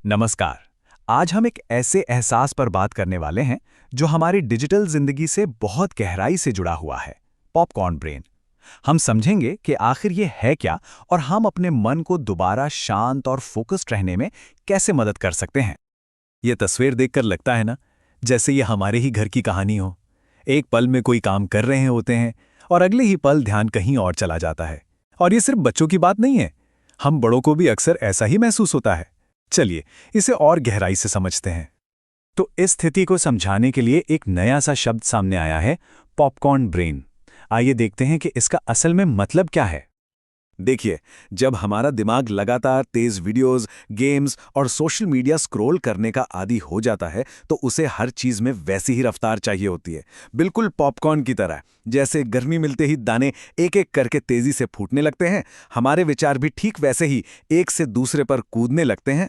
नमस्कार। आज हम एक ऐसे एहसास पर बात करने वाले हैं जो हमारी डिजिटल जिंदगी से बहुत गहराई से जुड़ा हुआ है, पॉपकॉर्न ब्रेन। हम समझेंगे कि आखिर ये है क्या और हम अपने मन को दोबारा शांत और फोकस्ड रहने में कैसे मदद कर सकते हैं। ये तस्वीर देखकर लगता है ना, जैसे ये हमारे ही घर की कहानी हो। एक पल में कोई काम कर रहे होते हैं और अगले ही पल ध्यान कहीं और चला जाता है। और ये सिर्फ बच्चों की बात नहीं है, हम बड़ों को भी अक्सर ऐसा ही महसूस होता है। चलिए इसे और गहराई से समझते हैं। तो इस स्थिति को समझाने के लिए एक नया सा शब्द सामने आया है, पॉपकॉर्न ब्रेन। आइए देखते हैं कि इसका असल में मतलब क्या है। देखिए, जब हमारा दिमाग लगातार तेज वीडियोस, गेम्स और सोशल मीडिया स्क्रॉल करने का आदी हो जाता है, तो उसे हर चीज में वैसी ही रफ्तार चाहिए होती है, बिल्कुल पॉपकॉर्न की तरह। जैसे गर्मी मिलते ही दाने एक एक करके तेजी से फूटने लगते हैं, हमारे विचार भी ठीक वैसे ही एक से दूसरे पर कूदने लगते हैं।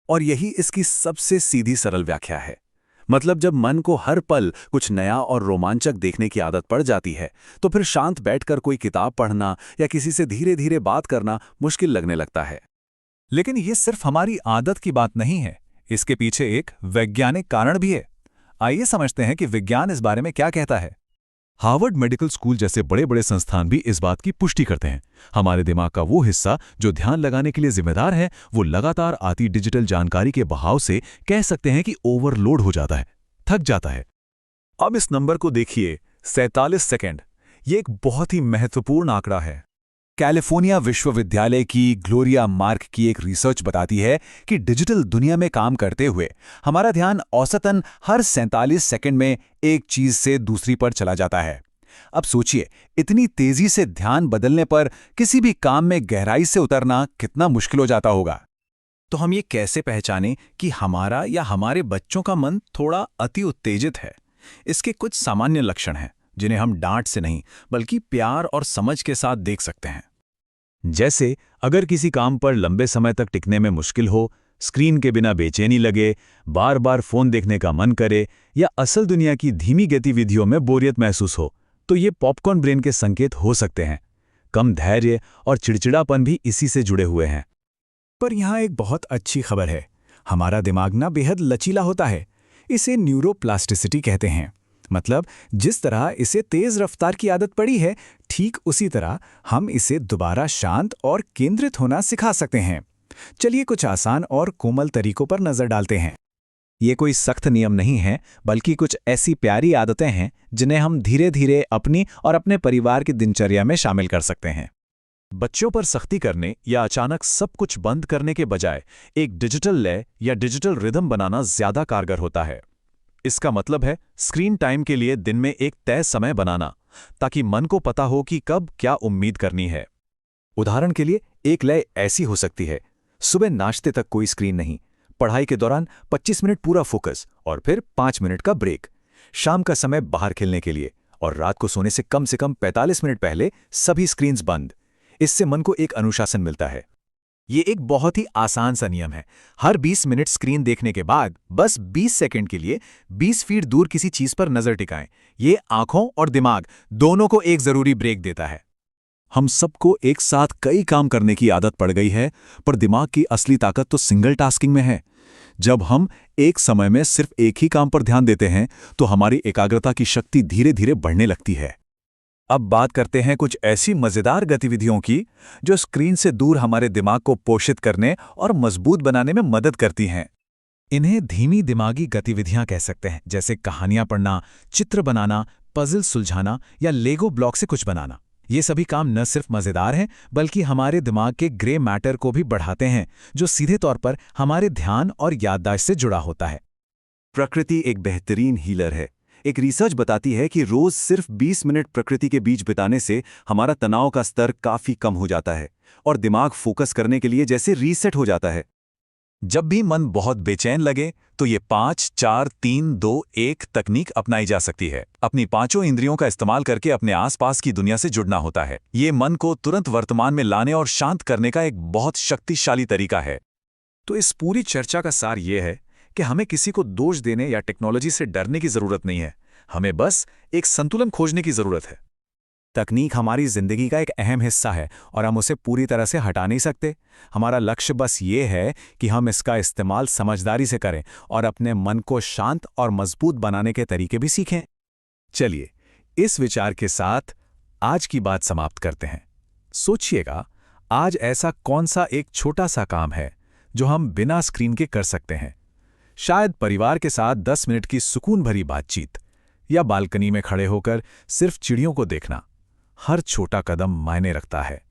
और यही इसकी सबसे सीधी सरल व्याख्या है। मतलब जब मन को हर पल कुछ नया और रोमांचक देखने की आदत पड़ जाती है, तो फिर शांत बैठकर कोई किताब पढ़ना या किसी से धीरे धीरे बात करना मुश्किल लगने लगता है। लेकिन ये सिर्फ हमारी आदत की बात नहीं है, इसके पीछे एक वैज्ञानिक कारण भी है। आइए समझते हैं कि विज्ञान इस बारे में क्या कहता है। हार्वर्ड मेडिकल स्कूल जैसे बड़े बड़े संस्थान भी इस बात की पुष्टि करते हैं। हमारे दिमाग का वो हिस्सा जो ध्यान लगाने के लिए जिम्मेदार है, वो लगातार आती डिजिटल जानकारी के बहाव से कह सकते हैं कि ओवरलोड हो जाता है, थक जाता है। अब इस नंबर को देखिए, 47 सेकंड। ये एक बहुत ही महत्वपूर्ण आंकड़ा है। कैलिफोर्निया विश्वविद्यालय की ग्लोरिया मार्क की एक रिसर्च बताती है कि डिजिटल दुनिया में काम करते हुए हमारा ध्यान औसतन हर 47 सेकंड में एक चीज से दूसरी पर चला जाता है। अब सोचिए, इतनी तेजी से ध्यान बदलने पर किसी भी काम में गहराई से उतरना कितना मुश्किल हो जाता होगा। तो हम ये कैसे पहचानें कि हमारा या हमारे बच्चों का मन थोड़ा अति उत्तेजित है? इसके कुछ सामान्य लक्षण हैं जिन्हें हम डांट से नहीं बल्कि प्यार और समझ के साथ देख सकते हैं। जैसे अगर किसी काम पर लंबे समय तक टिकने में मुश्किल हो, स्क्रीन के बिना बेचैनी लगे, बार बार फोन देखने का मन करे या असल दुनिया की धीमी गतिविधियों में बोरियत महसूस हो, तो ये पॉपकॉर्न ब्रेन के संकेत हो सकते हैं। कम धैर्य और चिड़चिड़ापन भी इसी से जुड़े हुए हैं। पर यहाँ एक बहुत अच्छी खबर है, हमारा दिमाग ना बेहद लचीला होता है। इसे न्यूरोप्लास्टिसिटी कहते हैं। मतलब जिस तरह इसे तेज रफ्तार की आदत पड़ी है, ठीक उसी तरह हम इसे दोबारा शांत और केंद्रित होना सिखा सकते हैं। चलिए कुछ आसान और कोमल तरीकों पर नजर डालते हैं। ये कोई सख्त नियम नहीं है, बल्कि कुछ ऐसी प्यारी आदतें हैं जिन्हें हम धीरे धीरे अपनी और अपने परिवार की दिनचर्या में शामिल कर सकते हैं। बच्चों पर सख्ती करने या अचानक सब कुछ बंद करने के बजाय एक डिजिटल लय या डिजिटल रिदम बनाना ज्यादा कारगर होता है। इसका मतलब है स्क्रीन टाइम के लिए दिन में एक तय समय बनाना, ताकि मन को पता हो कि कब क्या उम्मीद करनी है। उदाहरण के लिए एक लय ऐसी हो सकती है, सुबह नाश्ते तक कोई स्क्रीन नहीं, पढ़ाई के दौरान 25 मिनट पूरा फोकस और फिर 5 मिनट का ब्रेक, शाम का समय बाहर खेलने के लिए और रात को सोने से कम 45 मिनट पहले सभी स्क्रीन्स बंद। इससे मन को एक अनुशासन मिलता है। ये एक बहुत ही आसान सा नियम है। हर 20 मिनट स्क्रीन देखने के बाद बस 20 सेकंड के लिए 20 फीट दूर किसी चीज पर नजर टिकाएं। ये आंखों और दिमाग दोनों को एक जरूरी ब्रेक देता है। हम सबको एक साथ कई काम करने की आदत पड़ गई है, पर दिमाग की असली ताकत तो सिंगल टास्किंग में है। जब हम एक समय में सिर्फ एक ही काम पर ध्यान देते हैं, तो हमारी एकाग्रता की शक्ति धीरे धीरे बढ़ने लगती है। अब बात करते हैं कुछ ऐसी मजेदार गतिविधियों की जो स्क्रीन से दूर हमारे दिमाग को पोषित करने और मजबूत बनाने में मदद करती हैं। इन्हें धीमी दिमागी गतिविधियां कह सकते हैं, जैसे कहानियां पढ़ना, चित्र बनाना, पजल सुलझाना या लेगो ब्लॉक से कुछ बनाना। ये सभी काम न सिर्फ मजेदार हैं, बल्कि हमारे दिमाग के ग्रे मैटर को भी बढ़ाते हैं, जो सीधे तौर पर हमारे ध्यान और याददाश्त से जुड़ा होता है। प्रकृति एक बेहतरीन हीलर है। एक रिसर्च बताती है कि रोज सिर्फ 20 मिनट प्रकृति के बीच बिताने से हमारा तनाव का स्तर काफी कम हो जाता है और दिमाग फोकस करने के लिए जैसे रीसेट हो जाता है। जब भी मन बहुत बेचैन लगे, तो ये 5 4 3 2 1 तकनीक अपनाई जा सकती है। अपनी पांचों इंद्रियों का इस्तेमाल करके अपने आसपास की दुनिया से जुड़ना होता है। ये मन को तुरंत वर्तमान में लाने और शांत करने का एक बहुत शक्तिशाली तरीका है। तो इस पूरी चर्चा का सार ये है कि हमें किसी को दोष देने या टेक्नोलॉजी से डरने की जरूरत नहीं है। हमें बस एक संतुलन खोजने की जरूरत है। तकनीक हमारी जिंदगी का एक अहम हिस्सा है और हम उसे पूरी तरह से हटा नहीं सकते। हमारा लक्ष्य बस ये है कि हम इसका इस्तेमाल समझदारी से करें और अपने मन को शांत और मजबूत बनाने के तरीके भी सीखें। चलिए, इस विचार के साथ आज की बात समाप्त करते हैं। सोचिएगा, आज ऐसा कौन सा एक छोटा सा काम है जो हम बिना स्क्रीन के कर सकते हैं। शायद परिवार के साथ 10 मिनट की सुकून भरी बातचीत, या बालकनी में खड़े होकर सिर्फ चिड़ियों को देखना। हर छोटा कदम मायने रखता है।